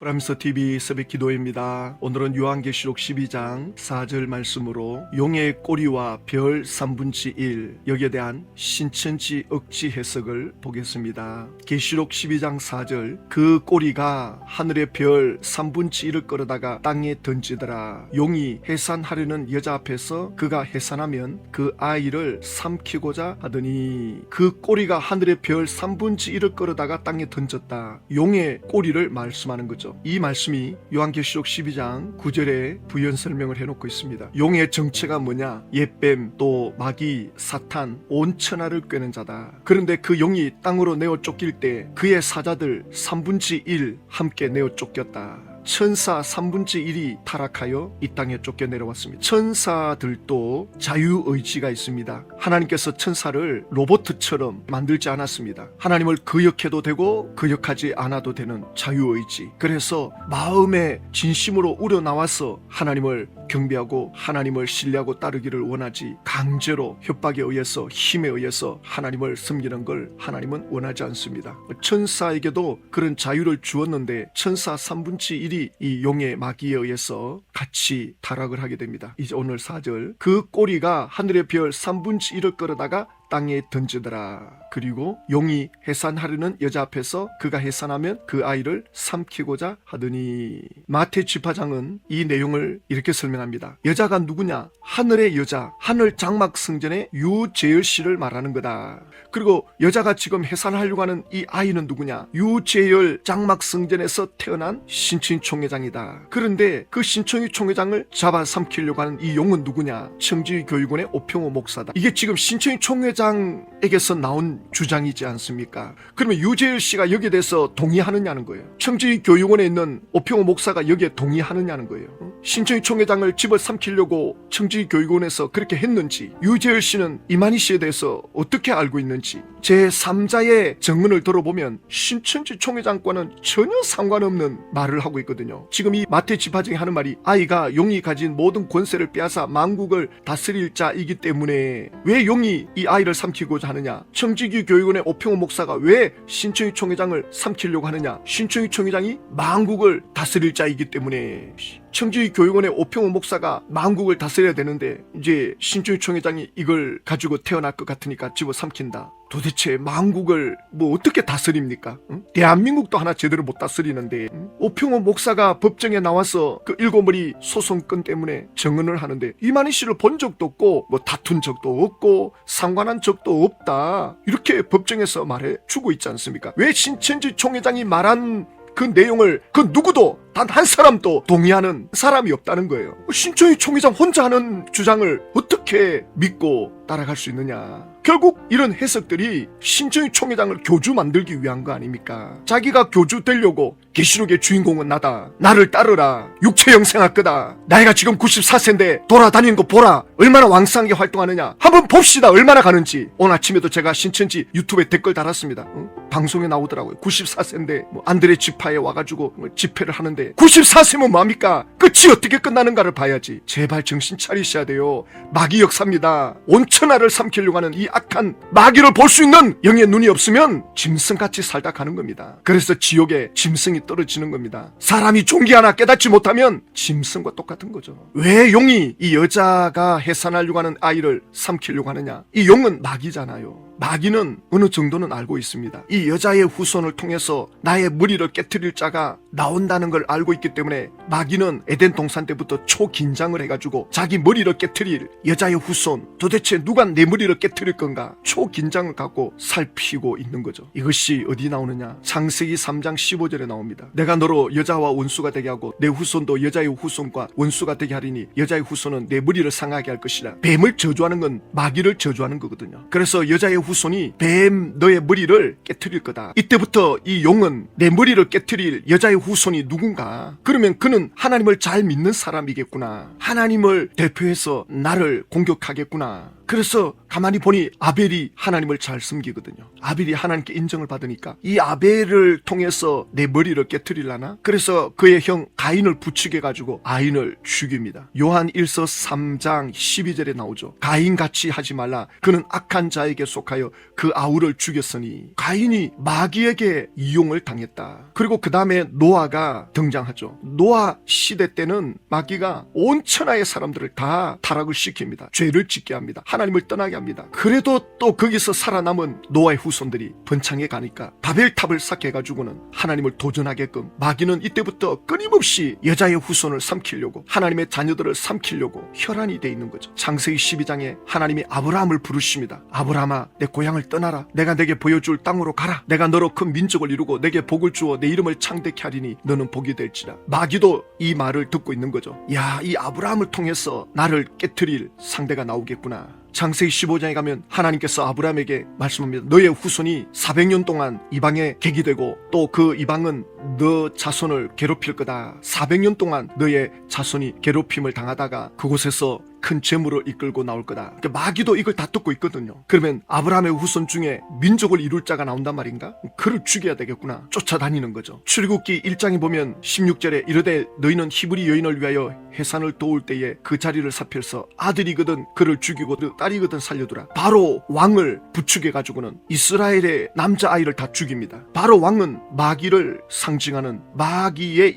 프라임스 TV 새벽 기도입니다. 오늘은 요한계시록 12장 4절 말씀으로 용의 꼬리와 별 3분의 1 여기에 대한 신천지 억지 해석을 보겠습니다. 계시록 12장 4절 그 꼬리가 하늘의 별 3분의 1을 끌어다가 땅에 던지더라. 용이 해산하려는 여자 앞에서 그가 해산하면 그 아이를 삼키고자 하더니 그 꼬리가 하늘의 별 3분의 1을 끌어다가 땅에 던졌다. 용의 꼬리를 말씀하는 거죠. 이 말씀이 요한계시록 12장 9절에 부연 설명을 해놓고 있습니다. 용의 정체가 뭐냐? 옛뱀, 또 마귀, 사탄, 온 천하를 꿰는 자다. 그런데 그 용이 땅으로 내어 쫓길 때 그의 사자들 3분의 1 함께 내어 쫓겼다. 천사 3분의 1이 타락하여 이 땅에 쫓겨 내려왔습니다. 천사들도 자유의지가 있습니다. 하나님께서 천사를 로봇처럼 만들지 않았습니다. 하나님을 거역해도 되고 거역하지 않아도 되는 자유의지. 그래서 마음에 진심으로 우러나와서 하나님을 경배하고 하나님을 신뢰하고 따르기를 원하지, 강제로 협박에 의해서 힘에 의해서 하나님을 섬기는 걸 하나님은 원하지 않습니다. 천사에게도 그런 자유를 주었는데 천사 3분의 1이 이 용의 마귀에 의해서 같이 타락을 하게 됩니다. 이제 오늘 4절 그 꼬리가 하늘의 별 3분의 1을 끌어다가 땅에 던지더라. 그리고 용이 해산하려는 여자 앞에서 그가 해산하면 그 아이를 삼키고자 하더니, 마태 지파장은 이 내용을 이렇게 설명합니다. 여자가 누구냐? 하늘의 여자, 하늘 장막 성전의 유재열 씨를 말하는 거다. 그리고 여자가 지금 해산하려고 하는 이 아이는 누구냐? 유재열 장막 성전에서 태어난 신천지 총회장이다. 그런데 그 신천지 총회장을 잡아 삼키려고 하는 이 용은 누구냐? 청지교육원의 오평호 목사다. 이게 지금 신천지 총회장에게서 나온 주장이지 않습니까? 그러면 유재열 씨가 여기에 대해서 동의하느냐는 거예요. 청지교육원에 있는 오평호 목사가 여기에 동의하느냐는 거예요. 신천지 총회장을 집어삼키려고 청지교육원에서 그렇게 했는지, 유재열 씨는 이만희 씨에 대해서 어떻게 알고 있는지, 제3자의 증언을 들어보면 신천지 총회장과는 전혀 상관없는 말을 하고 있거든요. 지금 이 마태 지파장이 하는 말이, 아이가 용이 가진 모든 권세를 빼앗아 만국을 다스릴 자이기 때문에 왜 용이 이 아이를 삼키고자 하느냐? 청지교육원의 오평호 목사가 왜 신천지 총회장을 삼키려고 하느냐? 신천지 총회장이 만국을 다스릴 자이기 때문에. 청지교육원의 오평호 목사가 만국을 다스려야 되는데 이제 신천지 총회장이 이걸 가지고 태어날 것 같으니까 집어삼킨다. 도대체 만국을 뭐 어떻게 다스립니까? 응? 대한민국도 하나 제대로 못 다스리는데, 오평호 목사가 법정에 나와서 그 일곱머리 소송건 때문에 증언을 하는데 이만희 씨를 본 적도 없고 뭐 다툰 적도 없고 상관한 적도 없다, 이렇게 법정에서 말해 주고 있지 않습니까? 왜 신천지 총회장이 말한 그 내용을 그 누구도 단 한 사람도 동의하는 사람이 없다는 거예요. 신천지 총회장 혼자 하는 주장을 어떻게 믿고 따라갈 수 있느냐? 결국 이런 해석들이 신천지 총회장을 교주 만들기 위한 거 아닙니까? 자기가 교주 되려고 계시록의 주인공은 나다, 나를 따르라, 육체 영생할 거다, 나이가 지금 94세인데 돌아다니는 거 보라, 얼마나 왕성하게 활동하느냐, 한번 봅시다 얼마나 가는지. 오늘 아침에도 제가 신천지 유튜브에 댓글 달았습니다. 방송에 나오더라고요. 94세인데 뭐 안드레 지파에 와가지고 뭐 집회를 하는데 94세면 뭐합니까? 끝이 어떻게 끝나는가를 봐야지. 제발 정신 차리셔야 돼요. 마귀 역사입니다. 온 천하를 삼키려고 하는 이 악한 마귀를 볼 수 있는 영의 눈이 없으면 짐승같이 살다 가는 겁니다. 그래서 지옥에 짐승이 떨어지는 겁니다. 사람이 종기 하나 깨닫지 못하면 짐승과 똑같은 거죠. 왜 용이 이 여자가 해산하려고 하는 아이를 삼키려고 하느냐? 이 용은 마귀잖아요. 마귀는 어느 정도는 알고 있습니다. 이 여자의 후손을 통해서 나의 머리를 깨트릴 자가 나온다는 걸 알고 있기 때문에 마귀는 에덴 동산 때부터 초긴장을 해가지고 자기 머리를 깨트릴 여자의 후손, 도대체 누가 내 머리를 깨트릴 건가? 초긴장을 갖고 살피고 있는 거죠. 이것이 어디 나오느냐? 창세기 3장 15절에 나옵니다. 내가 너로 여자와 원수가 되게 하고 내 후손도 여자의 후손과 원수가 되게 하리니 여자의 후손은 내 머리를 상하게 할 것이라. 뱀을 저주하는 건 마귀를 저주하는 거거든요. 그래서 여자의 후손이 뱀 너의 머리를 깨트릴 거다. 이때부터 이 용은 내 머리를 깨트릴 여자의 후손이 누군가? 그러면 그는 하나님을 잘 믿는 사람이겠구나. 하나님을 대표해서 나를 공격하겠구나. 그래서 가만히 보니 아벨이 하나님을 잘 섬기거든요. 아벨이 하나님께 인정을 받으니까 이 아벨을 통해서 내 머리를 깨트리려나? 그래서 그의 형 가인을 부추겨가지고 아인을 죽입니다. 요한 1서 3장 12절에 나오죠. 가인같이 하지 말라. 그는 악한 자에게 속하여 그 아우를 죽였으니. 가인이 마귀에게 이용을 당했다. 그리고 그 다음에 노아가 등장하죠. 노아 시대 때는 마귀가 온 천하의 사람들을 다 타락을 시킵니다. 죄를 짓게 합니다. 하나님을 떠나게 합니다. 그래도 또 거기서 살아남은 노아의 후손들이 번창해 가니까 바벨탑을 쌓게 해가지고는 하나님을 도전하게끔 마귀는 이때부터 끊임없이 여자의 후손을 삼키려고 하나님의 자녀들을 삼키려고 혈안이 돼 있는 거죠. 창세기 12장에 하나님이 아브라함을 부르십니다. 아브라함아, 내 고향을 떠나라. 내가 내게 보여줄 땅으로 가라. 내가 너로 큰 민족을 이루고 내게 복을 주어 내 이름을 창대케 하리니 너는 복이 될지라. 마귀도 이 말을 듣고 있는 거죠. 야, 이 아브라함을 통해서 나를 깨트릴 상대가 나오겠구나. 창세기 15장에 가면 하나님께서 아브라함에게 말씀합니다. 너의 후손이 400년 동안 이방에 객이 되고 또 그 이방은 너 자손을 괴롭힐 거다. 400년 동안 너의 자손이 괴롭힘을 당하다가 그곳에서 큰 재물을 이끌고 나올 거다. 그러니까 마귀도 이걸 다 듣고 있거든요. 그러면 아브라함의 후손 중에 민족을 이룰 자가 나온단 말인가? 그를 죽여야 되겠구나. 쫓아다니는 거죠. 출애굽기 1장에 보면 16절에 이르되 너희는 히브리 여인을 위하여 해산을 도울 때에 그 자리를 살펴서 아들이거든 그를 죽이고 딸이거든 살려두라. 바로 왕을 부추겨 가지고는 이스라엘의 남자아이를 다 죽입니다. 바로 왕은 마귀를 상징하는 마귀에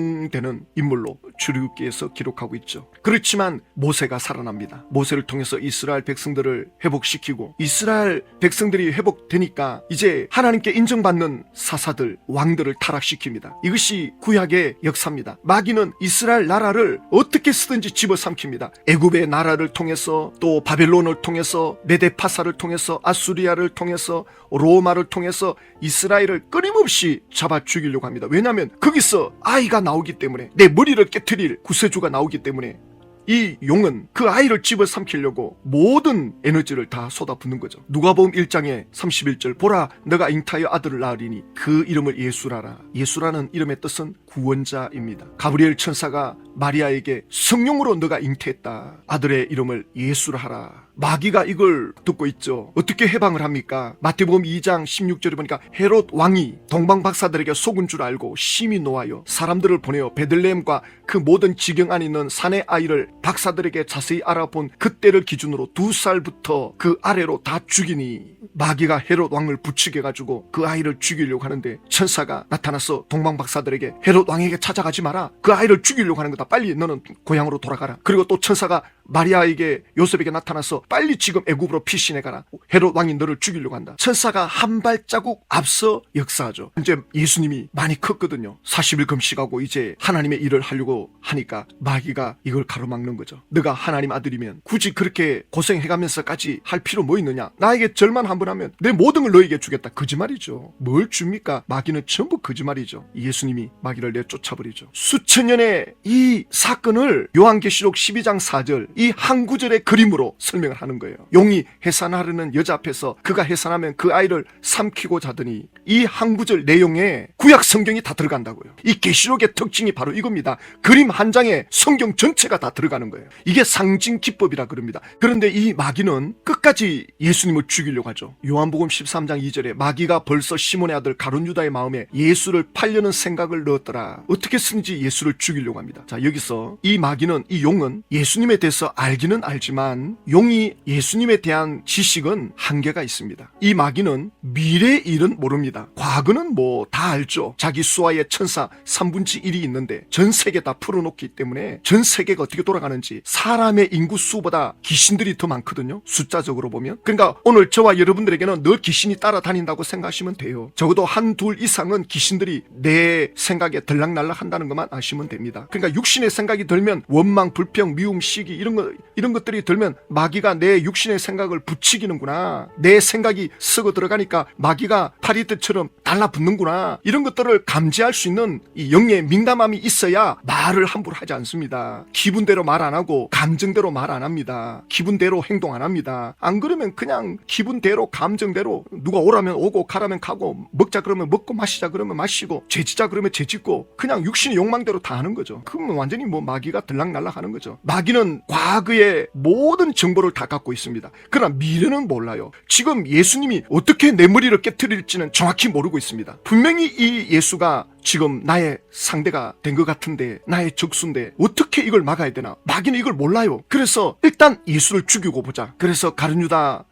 이용되는 인물로 출애굽기에서 기록하고 있죠. 그렇지만 모세가 살아납니다. 모세를 통해서 이스라엘 백성들을 회복시키고 이스라엘 백성들이 회복되니까 이제 하나님께 인정받는 사사들, 왕들을 타락시킵니다. 이것이 구약의 역사입니다. 마귀는 이스라엘 나라를 어떻게 쓰든지 집어삼킵니다. 애굽의 나라를 통해서 또 바벨론을 통해서 메데파사를 통해서 아수리아를 통해서 로마를 통해서 이스라엘을 끊임없이 잡아 죽이려고 합니다. 왜냐하면 거기서 아이가 나오기 때문에 내 머리를 깨트릴 구세주가 나오기 때문에 이 용은 그 아이를 집어삼키려고 모든 에너지를 다 쏟아붓는 거죠. 누가복음 1장에 31절 보라 너가 잉타여 아들을 낳으리니 그 이름을 예수라라. 예수라는 이름의 뜻은 구원자입니다. 가브리엘 천사가 마리아에게 성령으로 너가 잉태했다. 아들의 이름을 예수라 하라. 마귀가 이걸 듣고 있죠. 어떻게 해방을 합니까? 마태복음 2장 16절에 보니까 헤롯 왕이 동방 박사들에게 속은 줄 알고 심히 노하여 사람들을 보내어 베들레헴과 그 모든 지경 안에 있는 산의 아이를 박사들에게 자세히 알아본 그때를 기준으로 2살부터 그 아래로 다 죽이니 마귀가 헤롯 왕을 부추겨가지고 그 아이를 죽이려고 하는데 천사가 나타나서 동방 박사들에게 헤롯 왕에게 찾아가지 마라. 그 아이를 죽이려고 하는 거다. 빨리 너는 고향으로 돌아가라. 그리고 또 천사가 마리아에게 요셉에게 나타나서 빨리 지금 애굽으로 피신해 가라. 헤롯 왕이 너를 죽이려고 한다. 천사가 한 발자국 앞서 역사하죠. 이제 예수님이 많이 컸거든요. 40일 금식하고 이제 하나님의 일을 하려고 하니까 마귀가 이걸 가로막는 거죠. 너가 하나님 아들이면 굳이 그렇게 고생해가면서까지 할 필요 뭐 있느냐. 나에게 절만 한 번 하면 내 모든 걸 너에게 주겠다. 거짓말이죠. 뭘 줍니까? 마귀는 전부 거짓말이죠. 예수님이 마귀를 내쫓아버리죠. 수천 년의 이 사건을 요한계시록 12장 4절 이 한 구절의 그림으로 설명을 하는 거예요. 용이 해산하려는 여자 앞에서 그가 해산하면 그 아이를 삼키고자 하더니 이 한 구절 내용에 구약 성경이 다 들어간다고요. 이 계시록의 특징이 바로 이겁니다. 그림 한 장에 성경 전체가 다 들어가는 거예요. 이게 상징 기법이라 그럽니다. 그런데 이 마귀는 끝까지 예수님을 죽이려고 하죠. 요한복음 13장 2절에 마귀가 벌써 시몬의 아들 가룟 유다의 마음에 예수를 팔려는 생각을 넣었더라. 어떻게 쓰는지 예수를 죽이려고 합니다. 자, 여기서 이 마귀는 이 용은 예수님에 대해서 알기는 알지만 용이 예수님에 대한 지식은 한계가 있습니다. 이 마귀는 미래의 일은 모릅니다. 과거는 뭐 다 알죠. 자기 수하의 천사 3분의 1이 있는데 전 세계 다 풀어놓기 때문에 전 세계가 어떻게 돌아가는지 사람의 인구 수보다 귀신들이 더 많거든요. 숫자적으로 보면. 그러니까 오늘 저와 여러분들에게는 늘 귀신이 따라다닌다고 생각하시면 돼요. 적어도 한 둘 이상은 귀신들이 내 생각에 들락날락 한다는 것만 아시면 됩니다. 그러니까 육신의 생각이 들면 원망, 불평, 미움, 시기 이런 것들이 들면 마귀가 내 육신의 생각을 부추기는구나. 내 생각이 썩어 들어가니까 마귀가 파리떼처럼 달라붙는구나. 이런 것들을 감지할 수 있는 이 영의 민감함이 있어야 말을 함부로 하지 않습니다. 기분대로 말 안 하고 감정대로 말 안 합니다. 기분대로 행동 안 합니다. 안 그러면 그냥 기분대로 감정대로 누가 오라면 오고 가라면 가고 먹자 그러면 먹고 마시자 그러면 마시고 죄지자 그러면 죄짓고 그냥 육신의 욕망대로 다 하는 거죠. 그러면 완전히 뭐 마귀가 들락날락 하는 거죠. 마귀는 과거의 모든 정보를 다 다 갖고 있습니다. 그러나 미래는 몰라요. 지금 예수님이 어떻게 내 머리를 깨트릴지는 정확히 모르고 있습니다. 분명히 이 예수가 지금 나의 상대가 된 것 같은데, 나의 적수인데 어떻게 이걸 막아야 되나? 마귀는 이걸 몰라요. 그래서 일단 예수를 죽이고 보자. 그래서 가룟 유다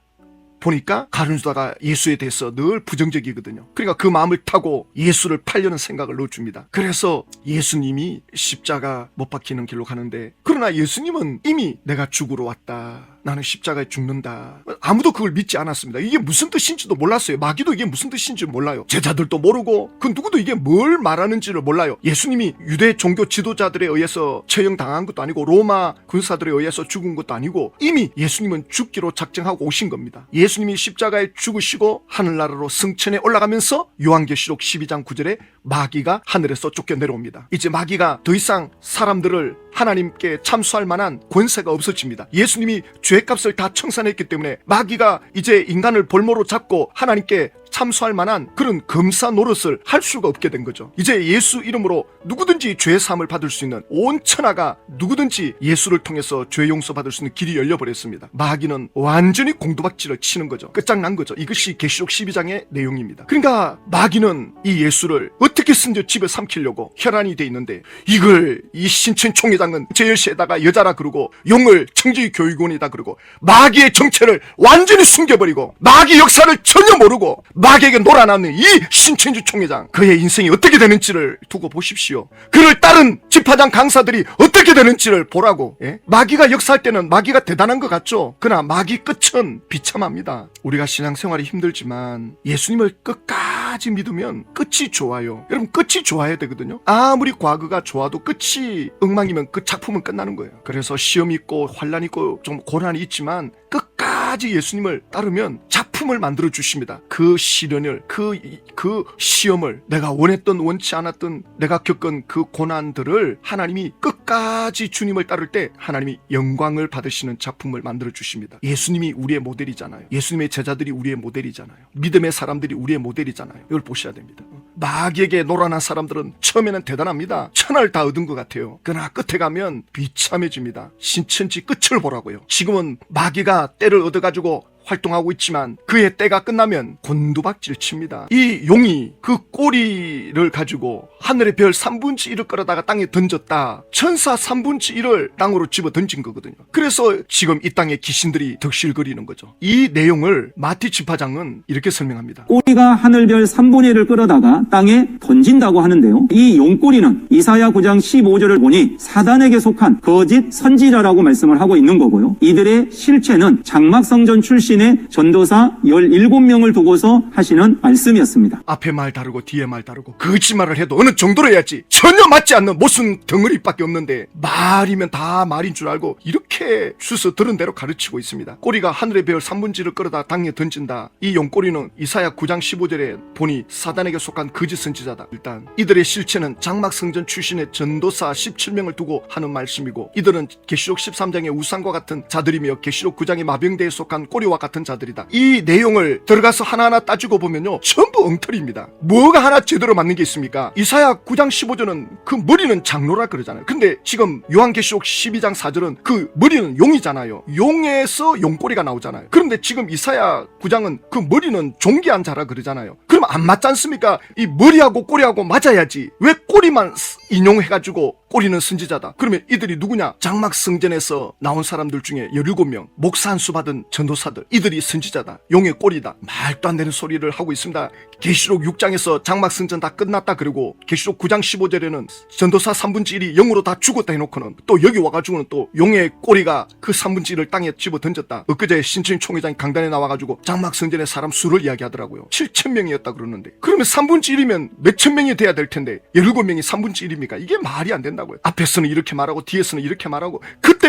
보니까 가룟 유다가 예수에 대해서 늘 부정적이거든요. 그러니까 그 마음을 타고 예수를 팔려는 생각을 넣어줍니다. 그래서 예수님이 십자가 못 박히는 길로 가는데, 그러나 예수님은 이미 내가 죽으러 왔다, 나는 십자가에 죽는다, 아무도 그걸 믿지 않았습니다. 이게 무슨 뜻인지도 몰랐어요. 마귀도 이게 무슨 뜻인지 몰라요. 제자들도 모르고 그 누구도 이게 뭘 말하는지를 몰라요. 예수님이 유대 종교 지도자들에 의해서 처형당한 것도 아니고 로마 군사들에 의해서 죽은 것도 아니고 이미 예수님은 죽기로 작정하고 오신 겁니다. 예수님이 십자가에 죽으시고 하늘나라로 승천해 올라가면서 요한계시록 12장 9절에 마귀가 하늘에서 쫓겨 내려옵니다. 이제 마귀가 더 이상 사람들을 하나님께 참수할 만한 권세가 없어집니다. 예수님이 죄값을 다 청산했기 때문에 마귀가 이제 인간을 볼모로 잡고 하나님께 참수할 만한 그런 검사 노릇을 할 수가 없게 된 거죠. 이제 예수 이름으로 누구든지 죄 사함을 받을 수 있는, 온 천하가 누구든지 예수를 통해서 죄 용서 받을 수 있는 길이 열려버렸습니다. 마귀는 완전히 공두박질을 치는 거죠. 끝장난 거죠. 이것이 계시록 12장의 내용입니다. 그러니까 마귀는 이 예수를 어떻게 쓴지 집에 삼키려고 혈안이 돼 있는데, 이걸 이 신천 총회장은 제열시에다가 여자라 그러고 용을 청지교육원이다 그러고 마귀의 정체를 완전히 숨겨버리고 마귀 역사를 전혀 모르고 마귀에게 놀아나는 이 신천지 총회장, 그의 인생이 어떻게 되는지를 두고 보십시오. 그를 따른 집화장 강사들이 어떻게 되는지를 보라고. 예? 마귀가 역사할 때는 마귀가 대단한 것 같죠. 그러나 마귀 끝은 비참합니다. 우리가 신앙생활이 힘들지만 예수님을 끝까지 믿으면 끝이 좋아요. 여러분, 끝이 좋아야 되거든요. 아무리 과거가 좋아도 끝이 엉망이면 그 작품은 끝나는 거예요. 그래서 시험이 있고 환란이 있고 좀 고난이 있지만 끝까지 예수님을 따르면 작품을 만들어 주십니다. 그 시련을, 그 시험을, 내가 원했던 원치 않았던 내가 겪은 그 고난들을 하나님이 끝까지 주님을 따를 때 하나님이 영광을 받으시는 작품을 만들어 주십니다. 예수님이 우리의 모델이잖아요. 예수님의 제자들이 우리의 모델이잖아요. 믿음의 사람들이 우리의 모델이잖아요. 이걸 보셔야 됩니다. 마귀에게 놀아난 사람들은 처음에는 대단합니다. 천하를 다 얻은 것 같아요. 그러나 끝에 가면 비참해집니다. 신천지 끝을 보라고요. 지금은 마귀가 때를 얻어가지고 활동하고 있지만 그의 때가 끝나면 곤두박질 칩니다. 이 용이 그 꼬리를 가지고 하늘의 별 3분의 1을 끌어다가 땅에 던졌다. 천사 3분의 1을 땅으로 집어 던진 거거든요. 그래서 지금 이 땅에 귀신들이 덕실거리는 거죠. 이 내용을 마티 집화장은 이렇게 설명합니다. 꼬리가 하늘별 3분의 1을 끌어다가 땅에 던진다고 하는데요. 이 용꼬리는 이사야 9장 15절을 보니 사단에게 속한 거짓 선지자라고 말씀을 하고 있는 거고요. 이들의 실체는 장막성전 출신의 전도사 17명을 두고서 하시는 말씀이었습니다. 앞에 말 다르고 뒤에 말 다르고 거짓말을 해도 어느 정도로 해야지, 전혀 맞지 않는 모순 덩어리밖에 없는데 말이면 다 말인 줄 알고 이렇게 주서 들은 대로 가르치고 있습니다. 꼬리가 하늘의 별 3분의 1을 끌어다 땅에 던진다. 이 용꼬리는 이사야 9장 15절에 보니 사단에게 속한 거짓 선지자다. 일단 이들의 실체는 장막성전 출신의 전도사 17명을 두고 하는 말씀이고, 이들은 계시록 13장의 우상과 같은 자들이며 계시록 9장의 마병대에 속한 꼬리와 같은 자들이다. 이 내용을 들어가서 하나하나 따지고 보면요, 전부 엉터리입니다. 뭐가 하나 제대로 맞는 게 있습니까? 이사야 9장 15절은 그 머리는 장로라 그러잖아요. 근데 지금 요한계시록 12장 4절은 그 머리는 용이잖아요. 용에서 용꼬리가 나오잖아요. 그런데 지금 이사야 9장은 그 머리는 존귀한 자라 그러잖아요. 그럼 안 맞지 않습니까? 이 머리하고 꼬리하고 맞아야지. 왜 꼬리만 인용해가지고 꼬리는 선지자다. 그러면 이들이 누구냐? 장막성전에서 나온 사람들 중에 17명, 목사 한 수 받은 전도사들, 이들이 선지자다. 용의 꼬리다. 말도 안 되는 소리를 하고 있습니다. 계시록 6장에서 장막성전 다 끝났다 그러고 계시록 9장 15절에는 전도사 3분의 1이 영으로 다 죽었다 해놓고는 또 여기 와가지고는 또 용의 꼬리가 그 3분의 1을 땅에 집어 던졌다. 엊그제 신천 총회장이 강단에 나와가지고 장막성전의 사람 수를 이야기하더라고요. 7,000명이었다 그러는데, 그러면 3분의 1이면 몇천 명이 돼야 될 텐데 17명이 3분의 1입니까? 이게 말이 안 된다고요. 앞에서는 이렇게 말하고 뒤에서는 이렇게 말하고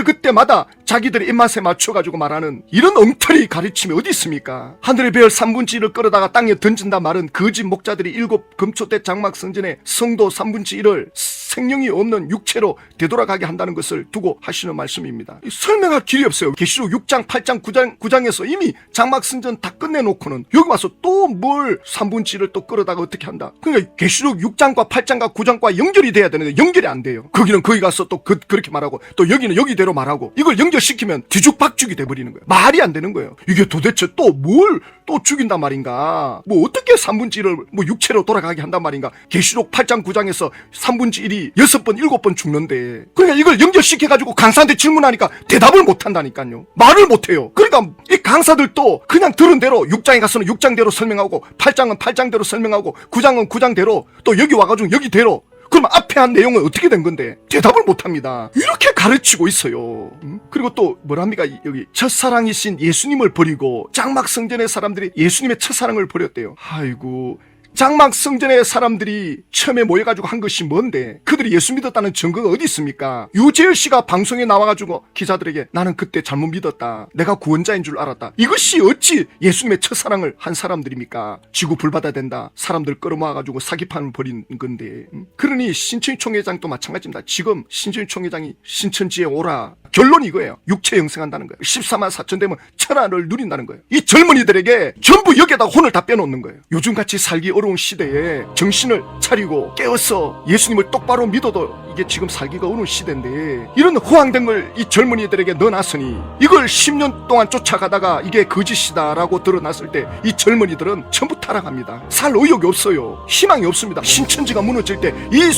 그때마다 자기들의 입맛에 맞춰가지고 말하는 이런 엉터리 가르침이 어디 있습니까? 하늘의 별 3분의 1을 끌어다가 땅에 던진다 말은 거짓 목자들이 7 금초 때 장막성전에 성도 3분의 1을 생명이 없는 육체로 되돌아가게 한다는 것을 두고 하시는 말씀입니다. 설명할 길이 없어요. 계시록 6장, 8장, 9장에서 이미 장막승전 다 끝내놓고는 여기 와서 또 뭘 3분치를 또 끌어다가 어떻게 한다. 그러니까 계시록 6장과 8장과 9장과 연결이 돼야 되는데 연결이 안 돼요. 거기는 거기 가서 또 그렇게 말하고 또 여기는 여기대로 말하고 이걸 연결시키면 뒤죽박죽이 돼버리는 거예요. 말이 안 되는 거예요. 이게 도대체 또 뭘 또 죽인단 말인가? 뭐 어떻게 3분의 1을 뭐 육체로 돌아가게 한단 말인가? 계시록 8장 9장에서 3분의 1이 6번 7번 죽는데 그러니까 이걸 연결시켜가지고 강사한테 질문하니까 대답을 못한다니까요. 말을 못해요. 그러니까 이 강사들도 그냥 들은 대로 6장에 가서는 6장대로 설명하고 8장은 8장대로 설명하고 9장은 9장대로 또 여기 와가지고 여기대로 그럼 앞에 한 내용은 어떻게 된 건데 대답을 못합니다. 이렇게 가르치고 있어요. 그리고 또 뭐랍니까? 여기 첫사랑이신 예수님을 버리고 장막성전의 사람들이 예수님의 첫사랑을 버렸대요. 아이고, 장막성전의 사람들이 처음에 모여가지고 한 것이 뭔데 그들이 예수 믿었다는 증거가 어디 있습니까? 유재열 씨가 방송에 나와가지고 기자들에게 나는 그때 잘못 믿었다. 내가 구원자인 줄 알았다. 이것이 어찌 예수님의 첫사랑을 한 사람들입니까? 지구 불바다 된다. 사람들 끌어모아가지고 사기판을 벌인 건데. 그러니 신천지 총회장도 마찬가지입니다. 지금 신천지 총회장이 신천지에 오라. 결론이 이거예요. 육체 영생한다는 거예요. 14만 4천 되면 천하를 누린다는 거예요. 이 젊은이들에게 전부 여기에다 혼을 다 빼놓는 거예요. 요즘같이 살기 어려운 시대에 정신을 차리고 깨어서 예수님을 똑바로 믿어도 이게 지금 살기가 어려운 시대인데 이런 호황된 걸 이 젊은이들에게 넣어놨으니 이걸 10년 동안 쫓아가다가 이게 거짓이다라고 드러났을 때 이 젊은이들은 전부 타락합니다. 살 의욕이 없어요. 희망이 없습니다. 신천지가 무너질 때 이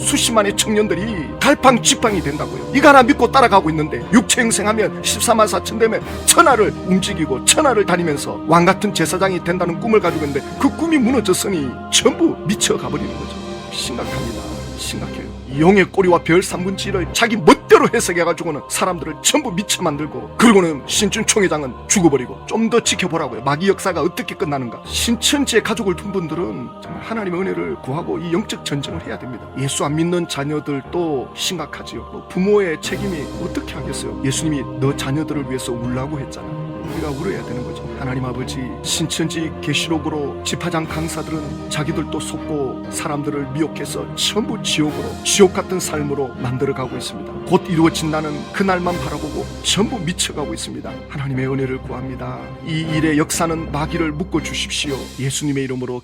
수십만의 청년들이 갈팡지팡이 된다고요. 이거 하나 믿고 따라가고 있는데 육체 행생하면 14만 4천 되면 천하를 움직이고 천하를 다니면서 왕같은 제사장이 된다는 꿈을 가지고 있는데 그 꿈이 무너졌으니 전부 미쳐가버리는 거죠. 심각합니다. 심각해요. 용의 꼬리와 별 3분의 1을 자기 멋대로 해석해가지고는 사람들을 전부 미쳐 만들고 그리고는 신춘 총회장은 죽어버리고 좀 더 지켜보라고요. 마귀 역사가 어떻게 끝나는가. 신천지에 가족을 둔 분들은 정말 하나님의 은혜를 구하고 이 영적 전쟁을 해야 됩니다. 예수 안 믿는 자녀들도 심각하지요. 부모의 책임이 어떻게 하겠어요. 예수님이 너 자녀들을 위해서 울라고 했잖아. 우리가 울어야 되는 거죠. 하나님 아버지, 신천지 계시록으로 집화장 강사들은 자기들도 속고 사람들을 미혹해서 전부 지옥 같은 삶으로 만들어가고 있습니다. 곧 이루어진다는 그날만 바라보고 전부 미쳐가고 있습니다. 하나님의 은혜를 구합니다. 이 일의 역사는 마귀를 묶어 주십시오. 예수님의 이름으로